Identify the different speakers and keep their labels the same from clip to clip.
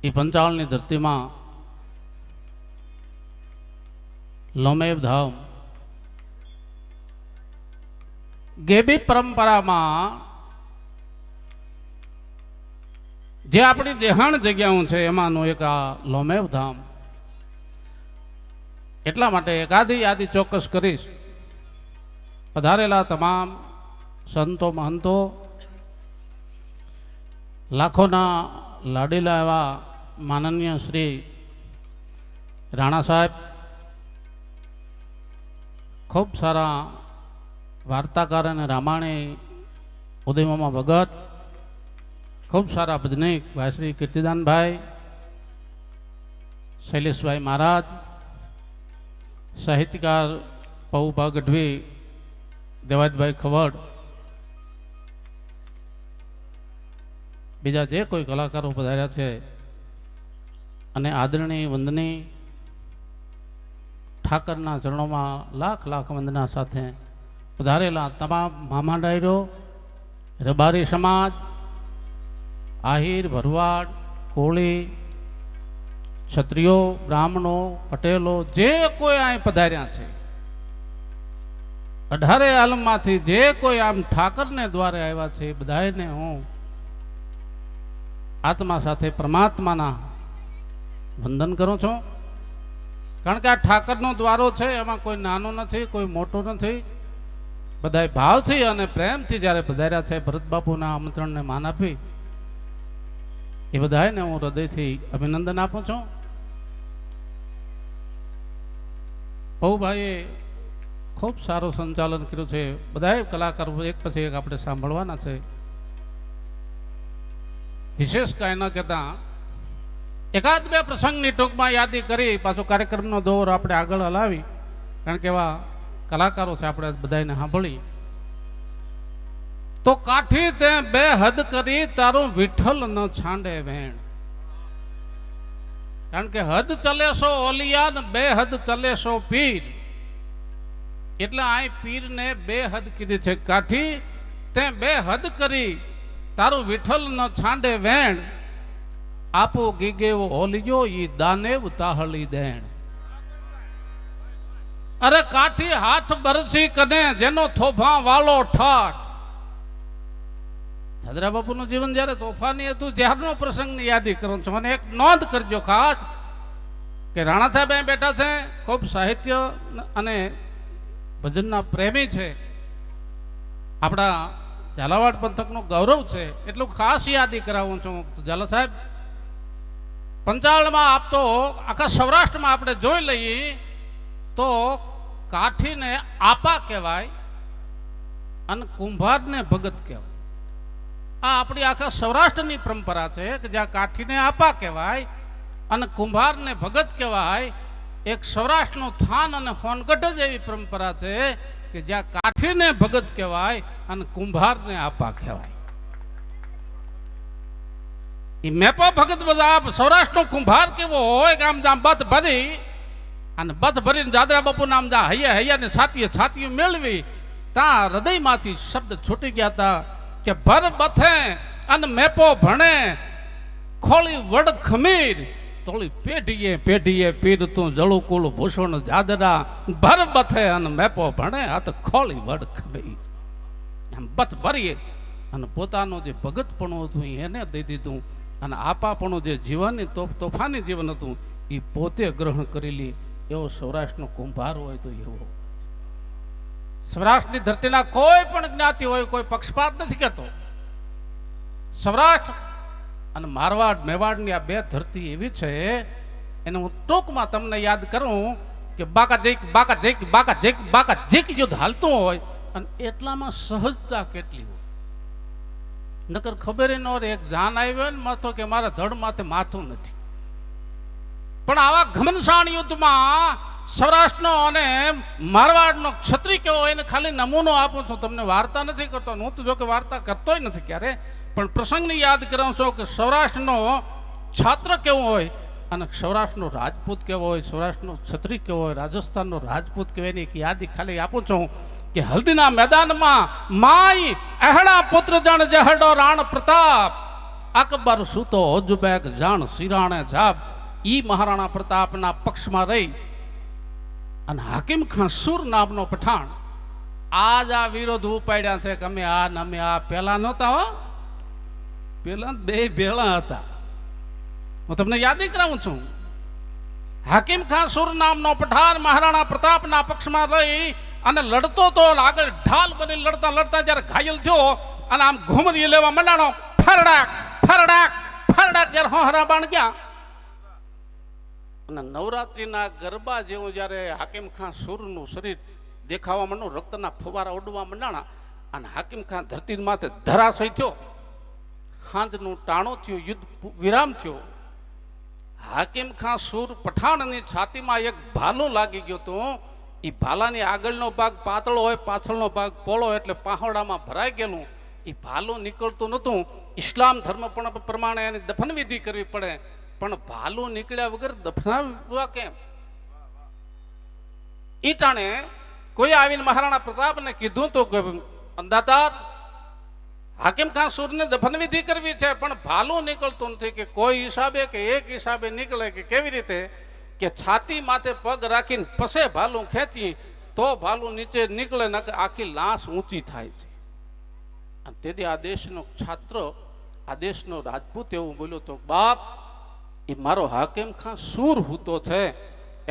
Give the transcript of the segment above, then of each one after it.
Speaker 1: એ પંચાળની ધરતીમાં લોમેવ ધામ ગેબી પરંપરામાં જે આપણી દેહાણ જગ્યાઓ છે એમાંનું એક આ લોમેવ ધામ. એટલા માટે એકાદી યાદી ચોક્કસ કરીશ. પધારેલા તમામ સંતો મહંતો, લાખોના લાડીલા એવા માનનીય શ્રી રાણા સાહેબ, ખૂબ સારા વાર્તાકાર અને રામાયણી ઉદયમામા ભગત, ખૂબ સારા ભજનિક ભાઈ શ્રી કીર્તિદાનભાઈ, શૈલેષભાઈ મહારાજ, સાહિત્યકાર પૌભા ગઢવી, દેવાજભાઈ ખવડ, બીજા જે કોઈ કલાકારો પધાર્યા છે અને આદરણીય વંદની ઠાકરના ચરણોમાં લાખ લાખ વંદના સાથે પધારેલા તમામ મામા ડાયરો, રબારી સમાજ, આહિર, ભરવાડ, કોળી, ક્ષત્રિયો, બ્રાહ્મણો, પટેલો, જે કોઈ અહીં પધાર્યા છે, 18 આલમમાંથી જે કોઈ આમ ઠાકરને દ્વારે આવ્યા છે, બધાને હું આત્મા સાથે પરમાત્માના વંદન કરું છું. કારણ કે આ ઠાકરનો દ્વારો છે, એમાં કોઈ નાનો નથી, કોઈ મોટો નથી. બધાય ભાવથી અને પ્રેમથી જ્યારે પધાર્યા છે, ભરત બાપુના આમંત્રણને માન આપી એ બધાને હું હૃદયથી અભિનંદન આપું છું. પૌભાઈએ ખૂબ સારું સંચાલન કર્યું છે. બધાય કલાકારો એક પછી એક આપણે સાંભળવાના છે. વિશેષ કાંઈ ન કહેતા એકાદ બે પ્રસંગની ટૂંકમાં યાદી કરી પાછો કાર્યક્રમનો દોર આપણે આગળ હલાવી. કારણ કે એવા કલાકારો છે, આપણે બધાને સાંભળી. તો કાઠી તે બે હદ કરી તારું વિઠ્ઠલ ન છાંડે વેણ. કારણ કે હદ ચલેશો ઓલિયા ને બે હદ ચલેશો પીર. એટલે આ પીરને બે હદ કીધી છે. કાઠી તે બે હદ કરી તારું વિઠ્ઠલ ન છાંડે વેણ. આપો ગીગેવો ઓલિયો ઈ દાનેવ તાહળી દેણ. અરે કાઠી હાથ બરસી કને જેનો થોભા વાલો ઠાઠ. દાદરા બાપુનું જીવન જ્યારે તોફાની હતું ત્યારનો પ્રસંગની યાદી કરું છું. અને એક નોંધ કરજો ખાસ કે રાણા સાહેબ અહીં બેઠા છે, ખૂબ સાહિત્ય અને ભજનના પ્રેમી છે, આપણા ઝાલાવાડ પંથકનું ગૌરવ છે, એટલું ખાસ યાદી કરાવું છું. ઝાલા સાહેબ, પંચાળમાં આપ તો આખા સૌરાષ્ટ્રમાં આપણે જોઈ લઈએ તો કાઠીને આપા કહેવાય અને કુંભારને ભગત કહેવાય. આ આપણી આખા સૌરાષ્ટ્રની પરંપરા છે કે જ્યાં કાઠીને આપા કહેવાય અને કુંભારને ભગત કહેવાય. એક સૌરાષ્ટ્રનું થાન અને હોનગઢ જ એવી પરંપરા છે કે જ્યાં કાઠીને ભગત કહેવાય અને કુંભારને આપા કહેવાય. એ મેપા ભગત બધા સૌરાષ્ટ્રનો કુંભાર કેવો હોય કે આમ જામ બથ ભરી અને બથ ભરીને દાદરા બાપુ નામ જા હૈયા હૈયાને છાતીએ છાતીઓ મેળવી ત્યાં હૃદયમાંથી શબ્દ છૂટી ગયા હતા કે ભર બથે અને મેપો ભણે ખોળી વડ ખમીર તોળી પેઢીએ પેઢીએ પીર તું જળુકુલ ભૂષણ જાદરા. ભર બથે અને મેપો ભણે આ તો ખોળી વડ ખમીર. એમ બથ ભરીએ અને પોતાનું જે ભગતપણું હતું એને દઈ દીધું અને આપાપણું જે જીવનની તોફાની જીવન હતું એ પોતે ગ્રહણ કરી લે. એવો સૌરાષ્ટ્રનો કુંભાર હોય તો એવો. સૌરાષ્ટ્રની ધરતીના કોઈ પણ જ્ઞાતિ હોય, કોઈ પક્ષપાત નથી કહેતો. સૌરાષ્ટ્ર અને મારવાડ મેવાડની આ બે ધરતી એવી છે, એને હું ટૂંકમાં તમને યાદ કરું કે બાકા જેક યુદ્ધ હાલતું હોય અને એટલામાં સહજતા કેટલી હોય. નકર ખબર ન હોય એક જાન આવ્યો ને માથો કે મારા ધડ માથે માથું નથી. પણ આવા ઘમનસાણ યુદ્ધમાં સૌરાષ્ટ્રનો અને મારવાડનો ક્ષત્રિય કેવો એને ખાલી નમૂનો આપું છું. તમને વાર્તા નથી કરતો, હું તો જો કે વાર્તા કરતોય નથી ક્યારે, પણ પ્રસંગની યાદ કરાવું છું કે સૌરાષ્ટ્રનો છાત્ર કેવો હોય અને સૌરાષ્ટ્રનો રાજપૂત કેવો હોય, સૌરાષ્ટ્રનો ક્ષત્રિય કેવો હોય, રાજસ્થાનનો રાજપૂત કેવો, એની એક યાદી ખાલી આપું છું કે હલ્દીના મેદાનમાં માય અહેડા પુત્ર જણ જહડો રાણ પ્રતાપ. અકબર સૂતો અજબેગ જાણ સિરાણે જાબ ઈ મહારાણા પ્રતાપના પક્ષમાં રહી અને હાકિમ ખાન સુર નામનો પઠાણ આજ આ વિરોધ ઉપાડ્યા છે કે અમે આ ને અમે આ પેલા નહોતા હો, પેલા બે ભેળા હતા. હું તમને યાદ કરાવું છું. હાકિમ ખાન સુર નામનો પઠાણ મહારાણા પ્રતાપના પક્ષમાં રહી અને લડતો તો આગળ ઢાલ બની લડતા લડતા જ્યારે ઘાયલ થયો અને આમ ઘુમરી લેવા મંડાણો, ફરડાક ફરડાક ફરડાક જ્યારે હોહરા બાણ ગયા અને નવરાત્રીના ગરબા જેવું જ્યારે હાકિમ ખાન સુરનું શરીર દેખાવા માંડ્યું, રક્તના ફુવારા ઉડવા મંડાણા અને હાકિમ ખાન ધરતી માથે ધરાશય થયો. હાંજનું ટાણું થયું, યુદ્ધ વિરામ થયો. હાકિમ ખાન સુર પઠાણની છાતીમાં એક ભાલું લાગી ગયો તો એ ભાલાની આગળનો ભાગ પાતળો હોય, પાછળનો ભાગ પોળો, એટલે પહાડામાં ભરાઈ ગયેલું. એ ભાલું નીકળતું નહોતું. ઇસ્લામ ધર્મ પણ પ્રમાણે એની દફન વિધિ કરવી પડે, પણ ભાલું નીકળ્યા વગર દફનાવવા કેમ? ઈ ટાણે કોઈ આવીને મહારાણા પ્રતાપને કીધું તો કે અંદાતાર હાકિમ ખાન સુરને દફન વિધિ કરવી છે, પણ ભાલું નીકળતું નથી. કે કોઈ હિસાબે કે એક હિસાબે નીકળે કે કેવી રીતે? કે છાતી માથે પગ રાખીને પસે ભાલું ખેંચી તો ભાલું નીચે નીકળે, ન કે આખી લાશ ઊંચી થાય છે. અને તેથી આ દેશનો છાત્ર, આ દેશનો રાજપૂત એવું બોલ્યો તો, બાપ એ મારો હાકિમ ખાન સુર હૂતો છે,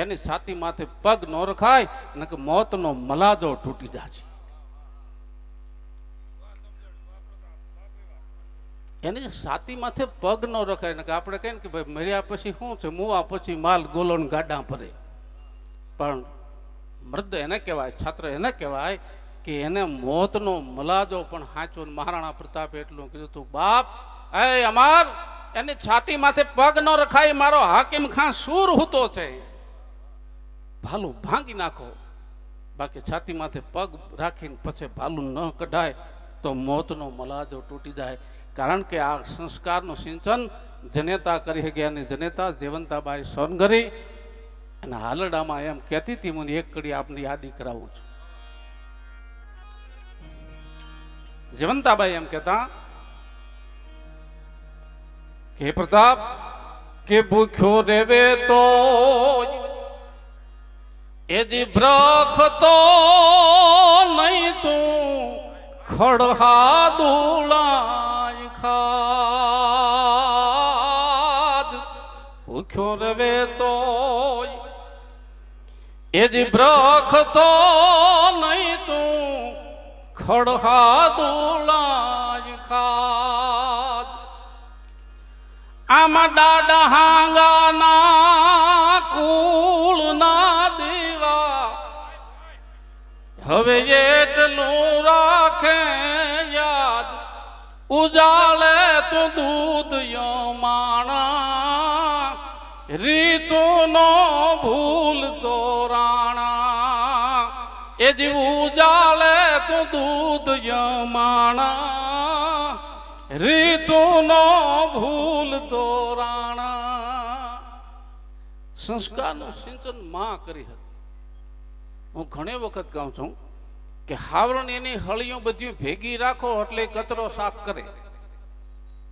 Speaker 1: એની છાતી માથે પગ ન રખાય ને કે મોતનો મલાજો તૂટી જાય. એની છાતી માથે પગ ન રખાય ને કે આપણે કહીએ ને કે ભાઈ મર્યા પછી શું છે, મુવા પછી માલ ગોલોન ગાડા ભરે. પણ મર્દ એને કહેવાય, છાત્ર એને કહેવાય કે એને મોતનો મલાજો પણ હાચો. મહારાણા પ્રતાપે એટલું કીધું તું, બાપ એ અમાર એની છાતી માથે પગ ન રખાય, મારો હાકિમ ખાન સુર હૂતો છે, ભાલું ભાંગી નાખો. બાકી છાતી માથે પગ રાખીને પછી ભાલું ન કઢાય તો મોતનો મલાજો તૂટી જાય. કારણ કે આ સંસ્કારનું સિંચન જનેતા કરી ગયા અને જનેતા દેવંતાબાઈ સોનગરી અને હાલડામાં એમ કહેતી હતી. મને એક કડી આપની યાદી કરાવું છું. જયવંતાબાઈ એમ કહેતા કે પ્રતાપ કે ભૂખ્યો રેવે તો એ જી બ્રખ તો નહીં તું ખડહા દુલાય ખાદ. ભૂખ્યો રેવે તો એ જી બ્રખ તો નહીં તું ખડહા દુલાય ખાદ. આમાં દાડા હાંગાના કુળ ના દેવા હવે એટલું રાખે યાદ, ઉજાલે તો દૂધ યમાણા રીતુ નો ભૂલ તો રાણા. એ જ ઉજાલે તો દૂધ યમાણા રીતુ નો ભૂલ તો રાણા. સંસ્કારનું સિંચન માં કરી હતી. હું ઘણી વખત કહું છું કે હાવરણ એની હળીઓ બધી ભેગી રાખો એટલે કચરો સાફ કરે.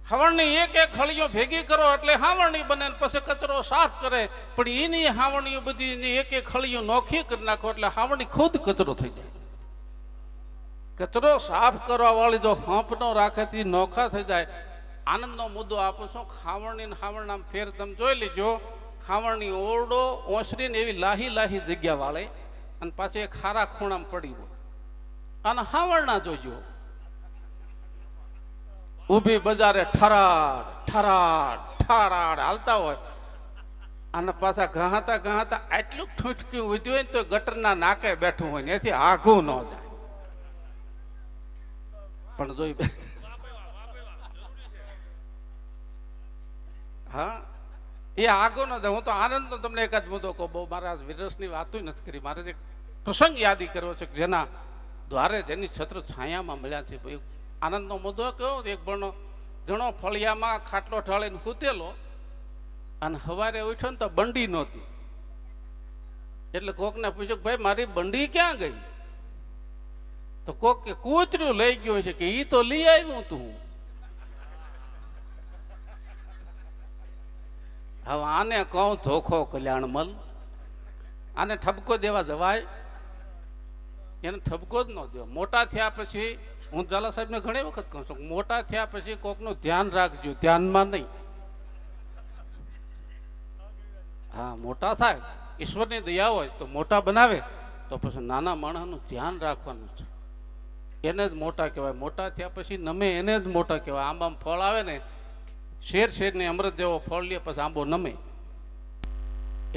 Speaker 1: હાવણની એક એક હળીઓ ભેગી કરો એટલે હાવરણી બને, પછી કચરો સાફ કરે. પણ એની હાવણીઓ બધી એક એક હળીઓ નોખી કરી નાખો એટલે હાવરણી ખુદ કચરો થઈ જાય. કચરો સાફ કરવા વાળી જો હંપ નો રાખે તો નોખા થઈ જાય. આનંદનો મુદ્દો આપું છું. ખાવણની ને હાવરણા ફેર તમે જોઈ લીજો. ખાવણની ઓરડો ઓસરી ને એવી લાહી લાહી જગ્યા વાળે અને પાછી એક ખારા ખૂણામાં પડી હોય. અને હાવરણા જોજો ઊભી બજારે ઠરાડ ઠરાડ ઠરાડ હાલતા હોય અને પાછા ઘાતા ઘાતા આટલું ઠૂંઠક્યું વધ્યું હોય ને તો ગટરના નાકે બેઠું હોય ને એથી આઘું ન જાય. પણ જોઈ હા એ આગળ ન જાય. હું તો આનંદનો તમને એકાદ મુદ્દો કહું. બહુ મારા વિરસની વાતો નથી કરી. મારે એક પ્રસંગ યાદી કર્યો છે જેના દ્વારે જેની છત્ર છાયામાં મળ્યા છે. આનંદનો મુદ્દો કયો, એક જણો ફળિયામાં ખાટલો ઢાળીને સૂતેલો અને સવારે ઉઠ્યો ને તો બંડી નહોતી. એટલે કોકને પૂછ્યું ભાઈ મારી બંડી ક્યાં ગઈ? તો કોક કે કૂતર્યું લઈ ગયું છે કે ઈ તો લઈ આવ્યું તું. હવે આને કહું ધોખો કલ્યાણમલ, આને ઠપકો દેવા જવાય? એને ઠપકો જ ન દો. મોટા થયા પછી હું ઝાલા સાહેબને ઘણી વખત કહું છું, મોટા થયા પછી કોકનું ધ્યાન રાખજો, ધ્યાનમાં નહીં. હા, મોટા થાય, ઈશ્વરની દયા હોય તો મોટા બનાવે, તો પછી નાના માણસનું ધ્યાન રાખવાનું છે. એને જ મોટા કહેવાય. મોટા થયા પછી નમે એને જ મોટા કહેવાય. આંબામાં ફળ આવે ને, શેરને અમૃત જેવો ફળ લે પછી આંબો નમે,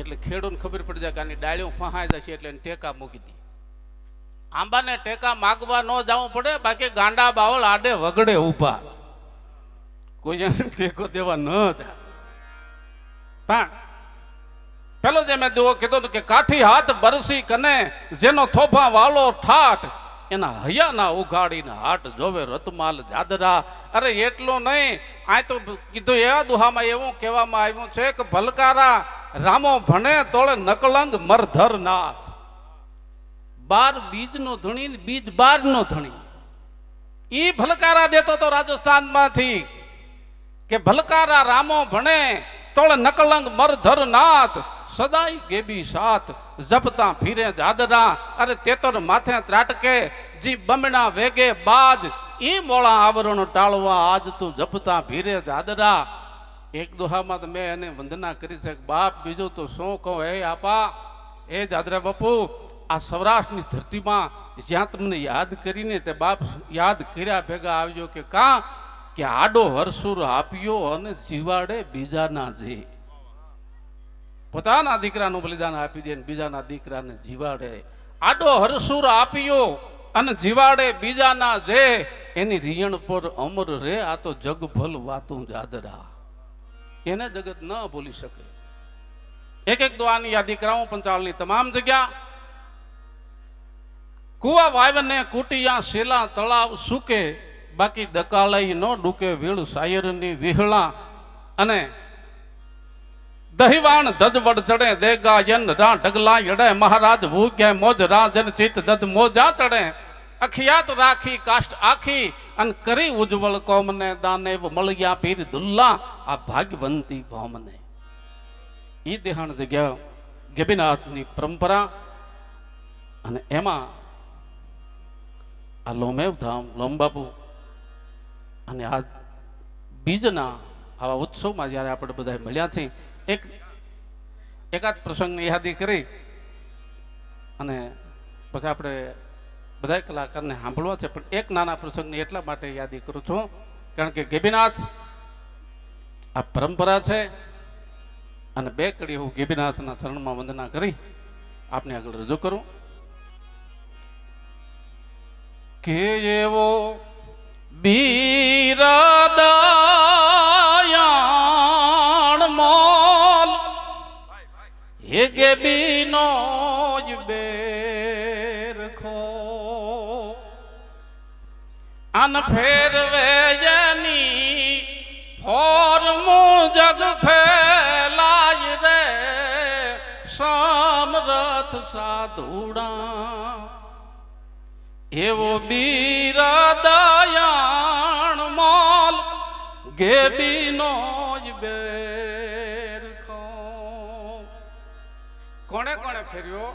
Speaker 1: એટલે ખેડૂતને ખબર પડી જાય કે આની ડાળીઓ ફહાઈ જશે એટલે એને ટેકા મૂકી દે. આંબાને ટેકા માગવા ન જવું પડે, બાકી ગાંડા બાવળ આડે વગડે ઊભા, કોઈ એને ટેકો દેવા ન જાય. પણ પેલો જે મેં દુઓ કીધો કે કાઠી હાથ બરસી કને જેનો થોભા વાળો ઠાઠ એના હૈયાના ઉઘાડીને હાટ જોવે રતમાલ જાદરા. અરે એટલું નહીં, આ તો કીધું એવા દુહામાં એવું કહેવામાં આવ્યું છે કે ભલકારા રામો ભણે તોળે નકલંગ મરધર નાથ. 12 બીજનો ધણી, બીજ 12નો ધણી. ઈ ભલકારા દેતો તો રાજસ્થાનમાંથી કે ભલકારા રામો ભણે તોળે નકલંગ મરધર નાથ, સદાઈ ગેબી સાથ જપતા ફીરે દાદરા. અરે તેતર માથે ત્રાટકે જી બમણા વેગે બાજ, ઈ મોળા આવરણ ટાળવા આજ તું જપતા ફીરે દાદરા. એક દોહામાં તો મેં એને વંદના કરી છે, બાપ બીજું તો શું કહું. હે આપા, એ દાદરા બાપુ, આ સૌરાષ્ટ્રની ધરતીમાં જ્યાં તમને યાદ કરીને તે બાપ યાદ કર્યા ભેગા આવજો કે કાં કે આડો હરસુર આપ્યો અને જીવાડે બીજાના જે. પોતાના દીકરાનું બલિદાન આપી દે, બીજાના દીકરાને જીવાડે. આડો હરસુર આપ્યો અને જીવાડે બીજાના જે, એની રિયણ પર અમર રે આ તો જગભલ વાતું જાદરા. એને જગત ન ભૂલી શકે. એક એક દુઆની યાદી કરાવું. પંચાળની તમામ જગ્યા કુવા વાવને કુટિયા શેલા તળાવ સૂકે, બાકી દકાલય ન ડૂકે વીળ શાયરની વિહળા. અને દહીવાણ ધજવડ ચડે દેગાયન રા ઢગલા યડે મહારાજ ભૂગ્યા મોજ રાજન ચિત દદ મોજા ચડે. અખિયાત રાખી કાષ્ટ આખી અને કરી ઉજ્જવળ કોમને દાનેવ મળ્યા પીર દુલ્લા આ ભાગ્યવંતી ભોમને. ઈ દેહાણ જગ્યા ગેબીનાથની પરંપરા. અને એમાં આ લોમેવ ધામ લોમબાપુ અને આ બીજના આવા ઉત્સવમાં જ્યારે આપણે બધા મળ્યા છીએ, એકાદ પ્રસંગની યાદી કરી અને પછી આપણે બધા કલાકારને સાંભળવા છે. પણ એક નાના પ્રસંગની એટલા માટે યાદી કરું છું કારણ કે ગેબીનાથ આ પરંપરા છે. અને 2 કડી હું ગેબીનાથના ચરણમાં વંદના કરી આપને આગળ રજૂ કરું કે એવો બીરદયાણ મોલ હે ગેબીનો જ બેરખો અન ફેરવે એની ફોરમું જગ ફેલાય રે સમરથ સાધુડા. એવો બીરદયાણ મોલ ગેબીનો જ બેરખો. કોણે કોણે ફેર્યો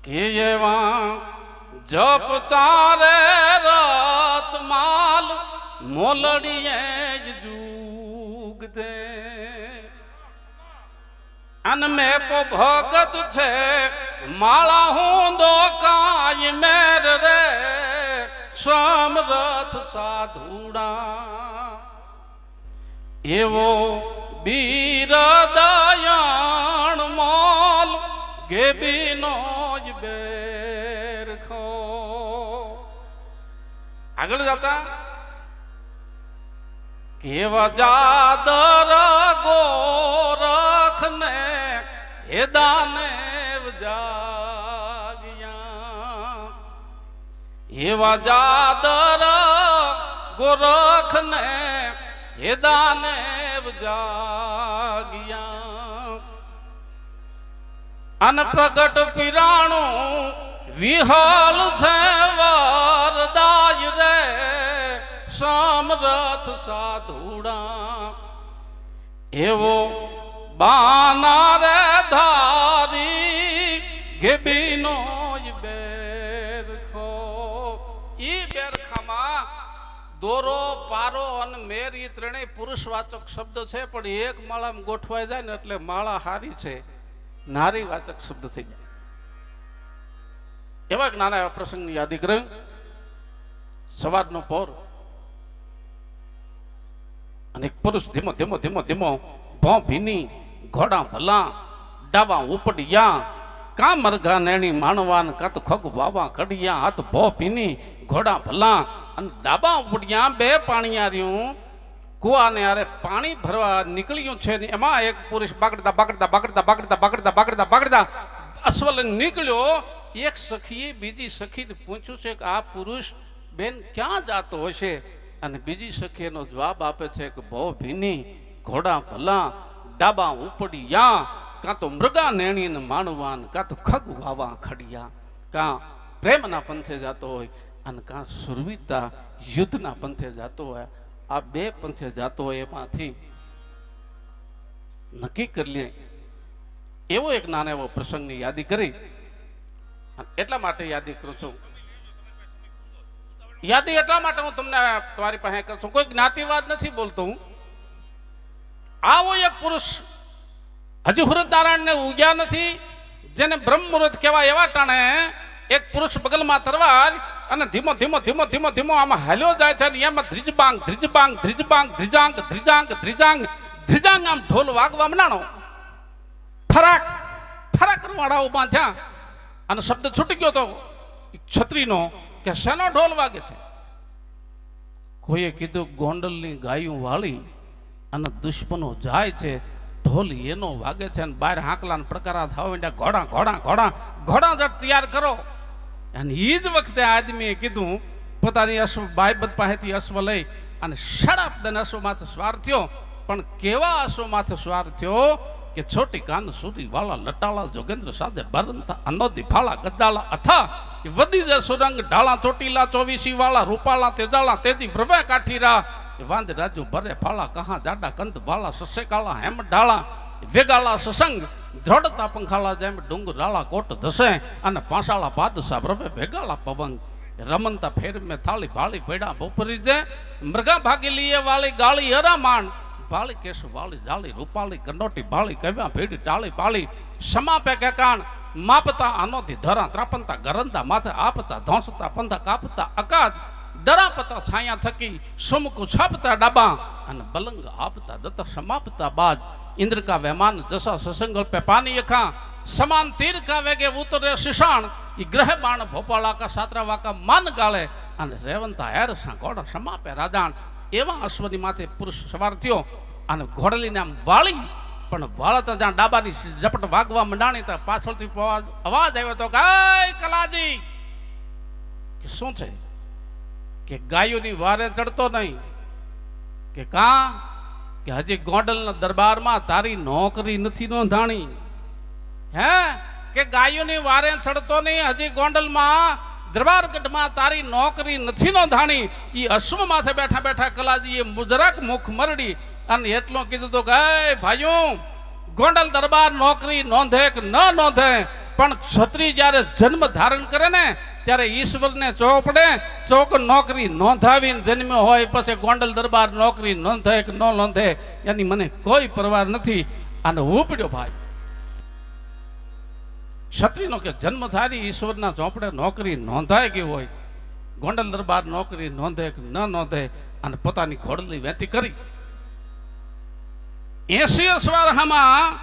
Speaker 1: કે એવા જપ તારે રતમાલ મોલડીએ જ જુગ દે. અને મેં ભગત છે માળા હું દો કાય મેર રે સમરથ સાધુડા. એવો બીરદયાણ મોલ ગેબીનો જ બેરખો. આગળ જતા કેવા જાદર ગોરખને હે દાનેવ જાગ્યા. એવા જાદર ગોરખને હે દાનેવ જાગ્યા. અન પ્રગટ પીરાણું વિહલ છે વરદાય રે સમરથ સાધુડા. એવો બાના રે ધારી ગેબીનો બેરખો ઈ બેરખામાં દોરો પારો અને મેર ઈ ત્રણેય પુરુષવાચક શબ્દ છે, પણ એક માળામાં ગોઠવાઈ જાય ને એટલે માળા હારી છે નારી વાચક શબ્દ થઈ જાય. એવા એક નાના એવા પ્રસંગની યાદી કર્યું. સવારનો પોર અને એક પુરુષ ધીમો ધીમો ધીમો ધીમો ભોં ભીની ઘોડા ભલા ડાબા ઉપડિયા કા મરઘા નેણી માણવાન કાત ખગ વાવા કડિયા હાથ ભો ભીની ઘોડા ભલા અને ડાબા ઉપડિયા બે પાણીયાર્યું કુવાને આરે પાણી ભરવા નીકળ્યું છે ને એમાં એક પુરુષ બાગડતા બાગડતા બાગડતા બાગડતા બાગડતા બાગડતા બાગડતા અશ્વલ નીકળ્યો. એક સખીએ બીજી સખીને પૂછ્યું છે કે આ પુરુષ બેન ક્યાં જાતો હશે? અને બીજી સખી એનો જવાબ આપે છે કે ભો ભીની ઘોડા ભલા ડાબા ઉપડિયા કાં તો મૃગા નેણી ને માણવાન કાં તો ખગ વાવા ખડિયા. કાં પ્રેમના પંથે જાતો હોય અને કાં સુરવીરતા યુદ્ધના પંથે જાતો હોય. આ બે પંથે જાતો હોય એમાંથી નક્કી કરી લે. એવો એક નાના એવો પ્રસંગની યાદી કરી. એટલા માટે યાદી કરું છું. યાદી એટલા માટે હું તમને તમારી પાસે કરું છું. કોઈ જ્ઞાતિવાદ નથી બોલતો હું. આવો એક પુરુષ હજી હુરત નારાયણને ઉગ્યા નથી, જેને બ્રહ્મ મુહૂર્ત કહેવાય એવા ટાણે એક પુરુષ બગલમાં તરવાર અને ધીમો ધીમો ધીમો ધીમો ધીમો આમાં હાલ્યો જાય છે અને એમાં ધ્રિજબાંગ ધ્રિજબાંગ ધ્રિજબાંગ ધ્રિજાંગ ધ્રિજાંગ ધ્રિજાંગ ધ્રિજાંગ આમ ઢોલ વાગવા મનાણો. ફરાક ફરાક વાળા ઉભા થયા અને શબ્દ છૂટી ગયો તો છત્રીનો કે શેનો ઢોલ વાગે છે? કોઈએ કીધું ગોંડલની ગાયું વાળી અને દુશ્મનો જાય છે, ઢોલ એનો વાગે છે. અને બહાર હાંકલા પ્રકારા થવા માંડ્યા, ઘોડા ઘોડા ઘોડા ઘોડા જટ તૈયાર કરો. અને એ જ વખતે આદમીએ કીધું પોતાની અશ્વ બાયબદ પાસેથી અશ્વ લઈ અને શરાબ દન અશ્વ માથે સ્વાર થયો. પણ કેવા અશ્વ માથે સ્વાર થયો કે છોટી કાન સુરી વાળા લટાળા જોગેન્દ્ર સાથે ભરંતા અનોદી ફાળા ગજાળા અથા વધી જ સુરંગ ઢાળા ચોટીલા ચોવીસી વાળા રૂપાળા તેજાળા તેજી પ્રભે કાઠીરા વાંદ રાજુ ભરે ફાળા કહા જાડા કંદ વાળા સસે કાળા હેમ ઢાળા વેગાળા સસંગ દ્રઢતા પંખાળા જેમ ડુંગર રાળા કોટ ધસે અને પાંસાળા બાદશાહ પ્રભે ભેગાળા પવંગ રમનતા ફેર મેં થાળી ભાળી ભેડા બપોરી જે મૃગા ભાગી લીએ વાળી ગાળી હરા માંડ ભાળી કેશુ વાળી જાળી રૂપાળી કંડોટી ભાળી કવ્યા ભેડી ટાળી પાળી સમાપે કે કાણ માપતા આનોથી ધરા ત્રાપનતા ગરંદા માથે આપતા ધોંસતા પંથા કાપતા અકાદ દરાપતા છાયા થકી સુમકુ છાપતા ડાબા અને બલંગ આપતા દત્ત સમાપતા બાજ ઇન્દ્ર કા વહેમાન જસા સસંગલ પે પાની અખા સમાન તીર કા વેગે ઉતરે શિષાણ ઈ ગ્રહ બાણ ભોપાળા કા સાતરા વાકા માન ગાળે અને રેવંતા હેર સા ઘોડા સમાપે રાજાણ. એવા અશ્વની માથે પુરુષ સવાર થયો અને ઘોડલીને આમ વાળી, પણ વાળતા જ્યાં ડાબાની ઝપટ વાગવા મંડાણી તો પાછળથી અવાજ આવ્યો તો ગાય કલાજી કે શું છે? કે ગાયોની વારે ચડતો નહીં કે કાં કે હજી ગોંડલના દરબારમાં તારી નોકરી નથી નોંધાણી. હે કે ગાયોની વારે ચડતો નહીં, હજી ગોંડલમાં દરબારગઢમાં તારી નોકરી નથી નોંધાણી. એ અશ્વ માથે બેઠા બેઠા કલાજીએ મુજરાક મુખ મરડી અને એટલું કીધું તો કે ભાઈઓ ગોંડલ દરબાર નોકરી નોંધે કે ન નોંધે, પણ ક્ષત્રિય જ્યારે જન્મ ધારણ કરે ને ત્યારે ઈશ્વરને ચોપડે ચોક નોકરી નોંધાવીને જન્મ્યો હોય, પછી ગોંડલ દરબાર નોકરી નોંધે કે ન નોંધે એની મને કોઈ પરવાર નથી. અને ઉપડ્યો ભાઈ ક્ષત્રિયનો કે જન્મ ધારી ઈશ્વરના ચોપડે નોકરી નોંધાઈ ગઈ હોય, ગોંડલ દરબાર નોકરી નોંધે કે ન નોંધે, અને પોતાની ઘોડલી વેતી કરી 80 અશ્વારમાં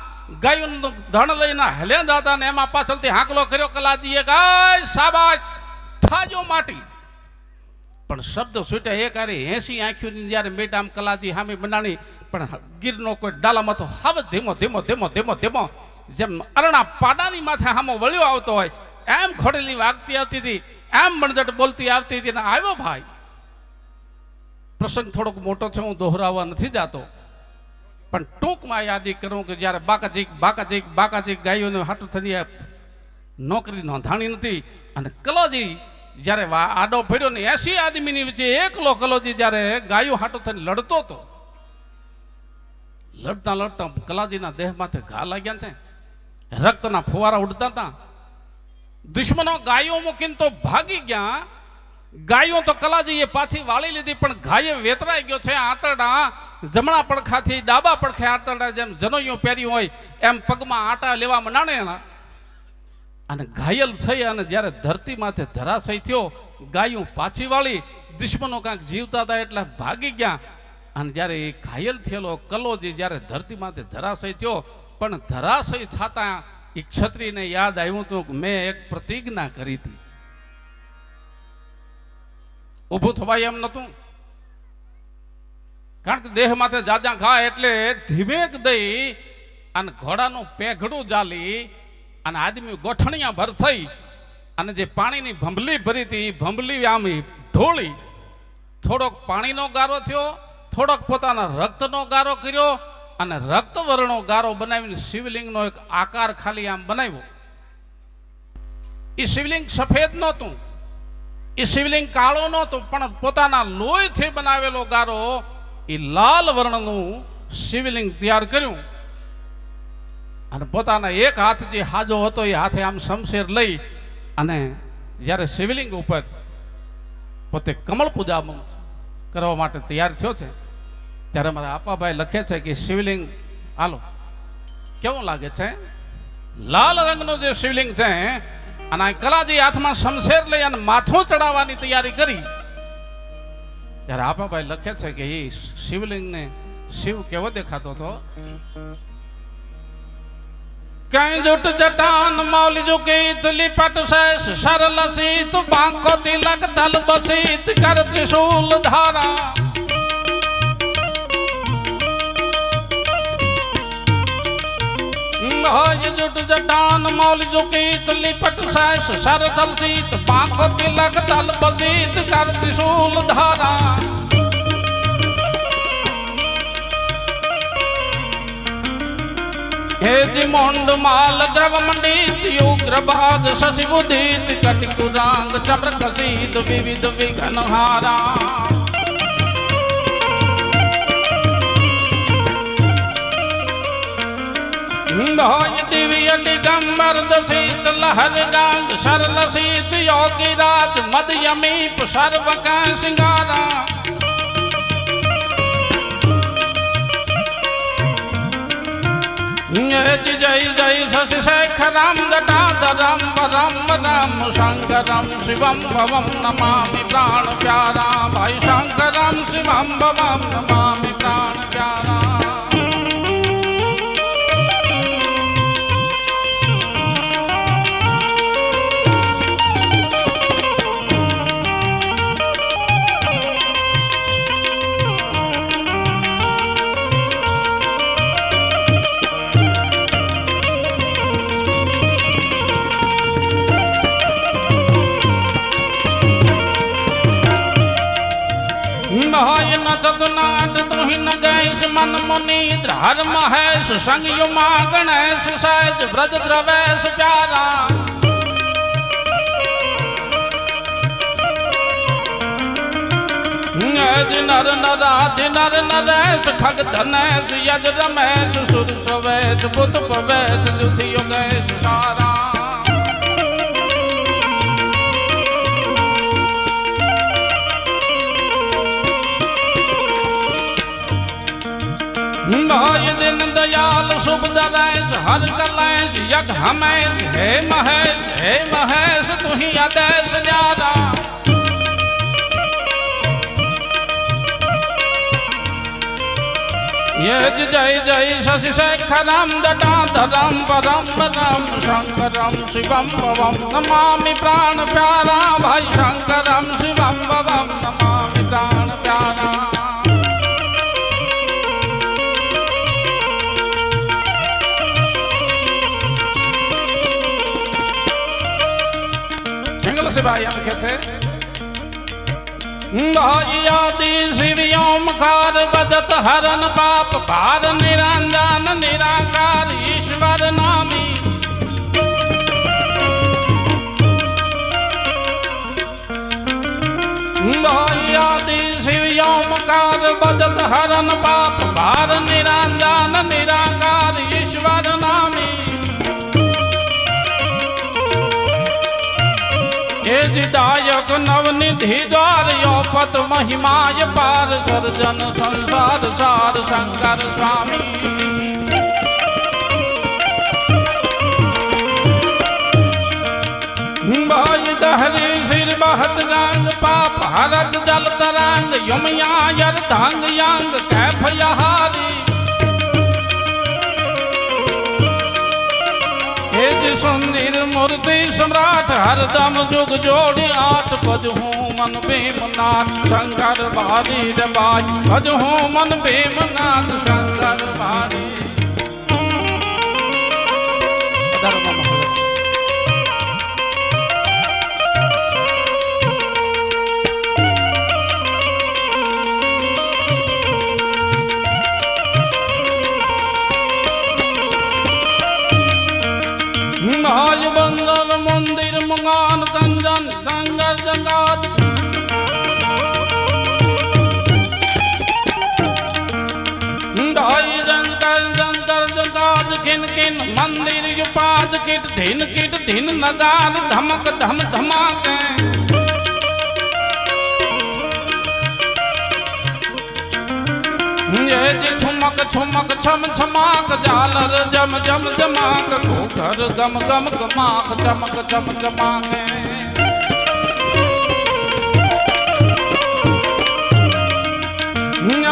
Speaker 1: ગાયોનું ધણ લઈને હલ્યા દાદા ને એમાં પાછળથી હાંકલો કર્યો કલાજીએ ગાય શાબાશ થાજો માટી. પણ શબ્દ છૂટ્યા એક આરે 80 આંખીઓની જ્યારે મેડામ કલાજી સામે બનાણી, પણ ગીરનો કોઈ ડાલામાં તો હવે ધીમો ધીમો ધીમો ધીમો ધીમો જેમ અરણા પાડાની માથે હામો વળ્યો આવતો હોય એમ ઘોડેલી વાગતી આવતી હતી, એમ મણજટ બોલતી આવતી હતી. ને આવ્યો ભાઈ. પ્રસંગ થોડોક મોટો છે, હું દોહરાવવા નથી જાતો, પણ ટૂંકમાં યાદી કરું કે જ્યારે બાકાજી ગાયોને હાટું થઈને નોકરી નોંધાણી નથી અને કલોજી જ્યારે આડો ફેર્યો ને 80 આદમીની વચ્ચે એકલો કલોજી જ્યારે ગાયો હાટું થઈને લડતો હતો, લડતા લડતા કલાજીના દેહ માથે ઘા લાગ્યા છે, રક્તના ફુવારા ઉડતા હતા. દુશ્મનો ગાયો મૂકીને તો ભાગી ગયા. ગાયો તો કલાજીએ પાછી વાળી લીધી, પણ ગાયે વેતરાઈ ગયો છે. આંતરડા જમણા પડખાથી ડાબા પડખે આંતરડા જેમ જનોઈઓ પહેરી હોય એમ પગમાં આટા લેવા મંડાણે અને ઘાયલ થઈ અને જ્યારે ધરતી માથે ધરાશય થયો, ગાયું પાછી વાળી. દુશ્મનો કાંઈક જીવતા હતા એટલે ભાગી ગયા. અને જ્યારે એ ઘાયલ થયેલો કલોજી જ્યારે ધરતી માથે ધરાશય થયો, પણ ધરાશય થતા એ ક્ષત્રિયને યાદ આવ્યું હતું કે મેં એક પ્રતિજ્ઞા કરી હતી. ઊભું થવાય એમ નતું, કારણ કે દેહ માથે જાજા ઘા એટલે ધીમેક દઈ અને ઘોડાનું પેઘડું જાલી અને આદમી ગોઠણિયા ભર થઈ અને જે પાણીની ભંભલી ભરી હતી એ ભંભલી આમ ઢોળી. થોડોક પાણીનો ગારો થયો, થોડોક પોતાના રક્તનો ગારો કર્યો અને રક્તવર્ણો ગારો બનાવીને શિવલિંગનો એક આકાર ખાલી આમ બનાવ્યો. એ શિવલિંગ સફેદ નહોતું, એ શિવલિંગ કાળો નહોતું, પણ પોતાના લોહીથી બનાવેલો ગારો એ લાલ વર્ણનું શિવલિંગ તૈયાર કર્યું. અને પોતાના એક હાથ જે હાજો હતો એ હાથે આમ શમશેર લઈ અને જ્યારે શિવલિંગ ઉપર પોતે કમળ પૂજા કરવા માટે તૈયાર થયો છે, ત્યારે મારા આપાભાઈ લખે છે કે શિવલિંગ હાલો કેવું લાગે છે, લાલ રંગનું જે શિવલિંગ છે. અને કલાજી હાથમાં શમશેર લઈ અને માથું ચડાવવાની તૈયારી કરી. ત્યારે આપાભાઈ લખે છે કે એ શિવલિંગને શિવ કેવો દેખાતો હતો. કઈ જુટ જટાન મૌલી જુગીત લિપટ શેષ સરલ સીત બાંકો તિલક તલ બસીત કર ત્રિશૂલ ધારા. જુટ જટાન મૌલી જુગીત લિપટ શેષ સરલ સીત બાંકો તિલક તલ બસીત કર ત્રિશૂલ ધારા. हेज मोंड माल द्रव मंडित युग्र भाग शशि बुदित कटिकुरांग चम्र कसीद विविध विघ्न हारा. दिव्य दिगंबर दसित लहर गांग सरल सीत योगी राज मदयमीप सर्व का सिंगारा. जय जय शशि शेखरम जटाधरम परम राम शंकरम शिवम भवम नमामि प्राण प्यारा. भाई शंकरम शिवम भवम नमामि प्राण प्यारा. नाट तुहि न गैस मन मुनीन्द्र हर महेश संग युमा गणेश सहज ब्रज द्रवेश प्यारा. नर नराधि नर नरेश खग धनेश यज रमेश सुर सवेश बुध पवेश जुसी योगेश सारा. दिन दयाल शुभ दरेश हर कलेश यज्ञ हमेश हे महेश तुहि आदेश न्यारा. ये जय जय शशि शेखरम जटाधरम परम राम शंकरम शिवम भवम नमामि प्राण प्यारा. भाई शंकरम शिवम भवम नमामि प्राण प्यारा. भाई हम कहते आदि शिवोम कार बदत हरन पाप भार निरंजन निराकार ईश्वर नामी. आदि शिव ओमकार बजत हरन पाप भार निरंजन निराकार ईश्वर नामी दायक नवनिधि द्वार योपत महिमाय पार सर्जन संसार सार शंकर स्वामी भाई दहरी सिर बहत गांग पाप हरत जल तरंग यमया यर धांग यांग कैफ यहारी सुंदर मूर्ति सम्राट हरदम जुग जोड़ी आत भज हूँ मन भीमनाथ शंकर भारी रबाज भज हूँ मन भीमनाथ शंकर भारी महाज बंदर मंदिर मंगान कंजन गंगर जंगाद ढाई जंकर जंकर जंगाद किन किन मंदिर युपाद किट धिन नगार धमक धम धमाके छुमक छुमक छम छमाक झालर जम जम जमाक घोघर गम गम गमाक चमक चम चमाके